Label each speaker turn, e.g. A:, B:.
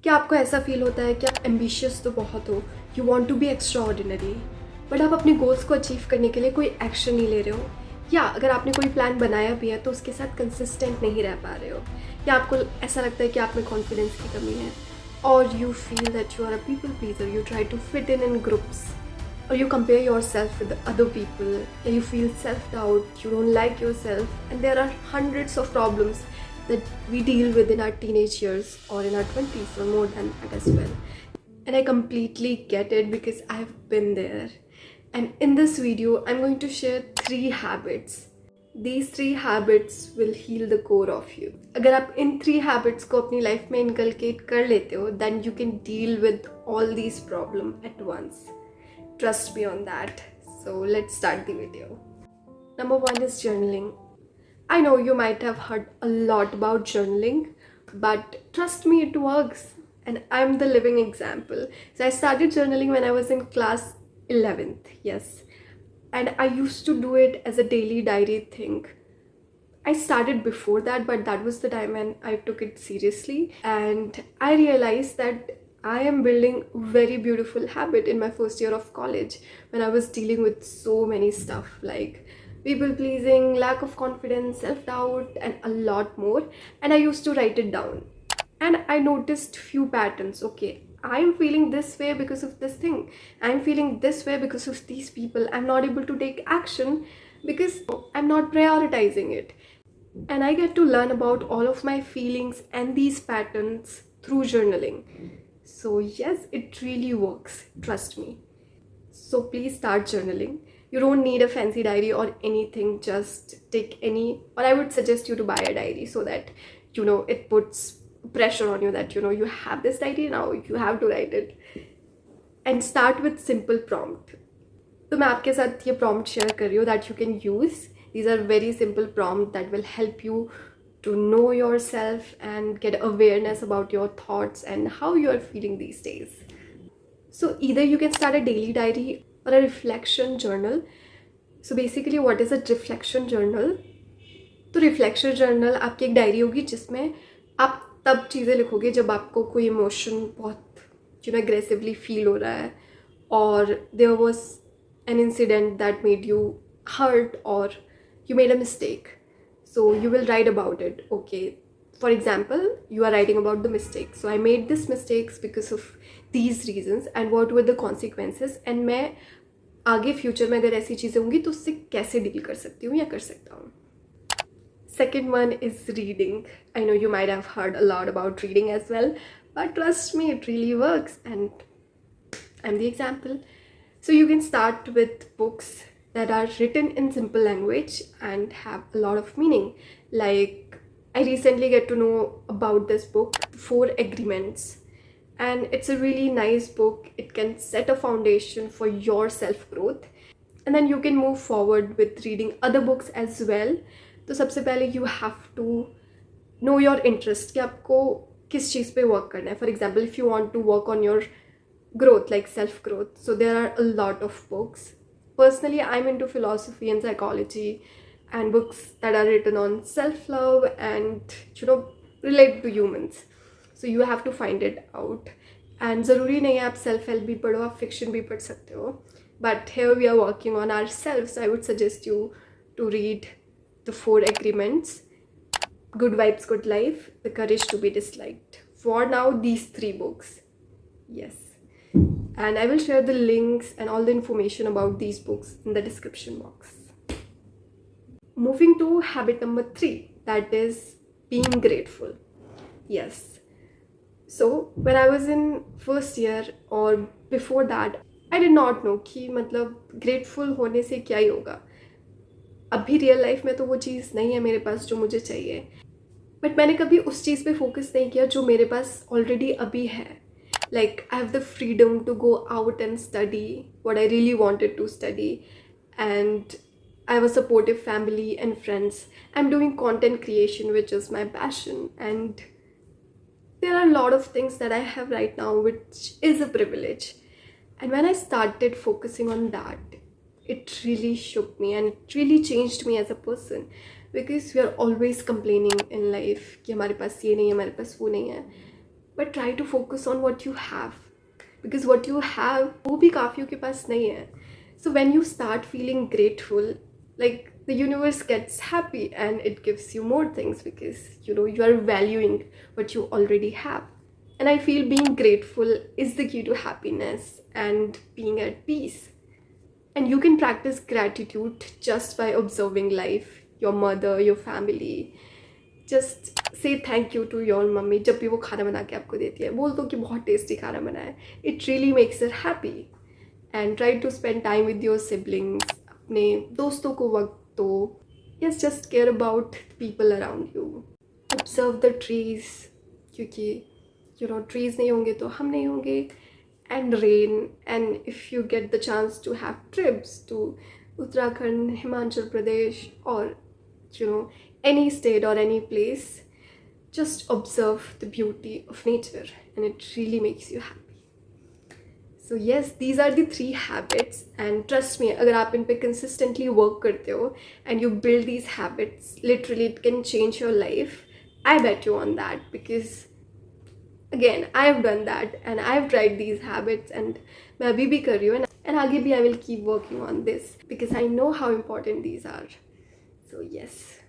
A: क्या आपको ऐसा फील होता है कि आप एम्बिशियस तो बहुत हो, you want to be extraordinary, but आप अपने गोल्स को अचीव करने के लिए कोई एक्शन नहीं ले रहे हो, या अगर आपने कोई प्लान बनाया भी है तो उसके साथ कंसिस्टेंट नहीं रह पा रहे हो, या आपको ऐसा लगता है कि आप में कॉन्फिडेंस की कमी है, और you feel that you are a people pleaser, you try to fit in groups, or you compare yourself with other people, and you feel self-doubt, you don't like yourself, and there are hundreds of problems that we deal with in our teenage years or in our 20s or more than that as well. And I completely get it because I've been there. And in this video, I'm going to share 3 habits. These 3 habits will heal the core of you. अगर आप इन 3 habits को अपनी life में inculcate कर लेते हो, then you can deal with all these problems at once. Trust me on that. So let's start the video. Number 1 is journaling. I know you might have heard a lot about journaling, but trust me, it works. And I'm the living example. So I started journaling when I was in class 11th, yes. And I used to do it as a daily diary thing. I started before that, but that was the time when I took it seriously. And I realized that I am building a very beautiful habit in my first year of college when I was dealing with so many stuff like people pleasing, lack of confidence, self doubt, and a lot more. And I used to write it down. And I noticed few patterns. Okay, I'm feeling this way because of this thing. I'm feeling this way because of these people. I'm not able to take action because I'm not prioritizing it. And I get to learn about all of my feelings and these patterns through journaling. So, yes, it really works. Trust me. So, please start journaling. You don't need a fancy diary or anything. Just take any, or I would suggest you to buy a diary so that it puts pressure on you that you have this diary now, you have to write it. And start with simple prompt. तो मैं आपके साथ ये prompt share कर रही हूँ that you can use. These are very simple prompts that will help you to know yourself and get awareness about your thoughts and how you are feeling these days. So either you can start a daily diary or a reflection journal. So basically what is a reflection journal? तो reflection journal आपकी एक diary होगी जिसमें आप तब चीज़ें लिखोगे जब आपको कोई इमोशन बहुत एग्रेसिवली फील हो रहा है, और there was an incident that made you hurt or you made a mistake. So you will write about it. Okay, for example, you are writing about the mistake. So I made this mistakes because of these reasons and what were the consequences, and मैं आगे future में अगर ऐसी चीज़ें होंगी तो उससे कैसे डील कर सकती हूँ या कर सकता हूँ. Second one is reading. I know you might have heard a lot about reading as well, but trust me, it really works, and I'm the example. So you can start with books that are written in simple language and have a lot of meaning. Like, I recently get to know about this book, 4 Agreements. And it's a really nice book. It can set a foundation for your self-growth. And then you can move forward with reading other books as well. तो सबसे पहले you have to know your interest कि आपको किस चीज़ पे work करना है. For example, if you want to work on your growth, like self-growth, so there are a lot of books. Personally, I'm into philosophy and psychology and books that are written on self-love and relate to humans. So you have to find it out. And ज़रूरी नहीं है आप self-help भी पढ़ो, आप fiction भी पढ़ सकते हो. But here we are working on ourselves. I would suggest you to read the 4 Agreements, Good Vibes, Good Life, The Courage to be Disliked. For now, these 3 books. Yes. And I will share the links and all the information about these books in the description box. Moving to habit number 3, that is being grateful. Yes. So when I was in first year or before that, I did not know कि मतलब grateful होने से क्या ही होगा. अभी real life में तो वो चीज़ नहीं है मेरे पास जो मुझे चाहिए, बट मैंने कभी उस चीज़ पे फोकस नहीं किया जो मेरे पास ऑलरेडी अभी है. Like, I have the freedom to go out and study what I really wanted to study, and I have a supportive family and friends. I'm doing content creation, which is my passion, and there are a lot of things that I have right now which is a privilege. And when I started focusing on that, it really shook me and it really changed me as a person, because we are always complaining in life कि हमारे पास ये नहीं है, हमारे पास वो नहीं है. but try to focus on what you have, because what you have वो भी काफियों के पास नहीं है. So when you start feeling grateful, like the universe gets happy and it gives you more things, because you are valuing what you already have. And I feel being grateful is the key to happiness and being at peace. And you can practice gratitude just by observing life, your mother, your family. Just say thank you to your mummy. जब भी वो खाना बना के आपको देती है, बोल दो कि बहुत टेस्टी खाना बना है. It really makes her happy. And try to spend time with your siblings. अपने दोस्तों को वक्त दो. Yes, just care about people around you. Observe the trees, क्योंकि trees नहीं होंगे तो हम नहीं होंगे. And rain. And if you get the chance to have trips to Uttarakhand, Himachal Pradesh, or any state or any place, just observe the beauty of nature, and it really makes you happy. So yes, these are the 3 habits, and trust me, अगर आप इन पे consistently work करते हो and you build these habits, literally it can change your life. I bet you on that, because again, I have done that and I have tried these habits, and मैं अभी भी कर रही हूँ, and आगे भी I will keep working on this, because I know how important these are. So yes.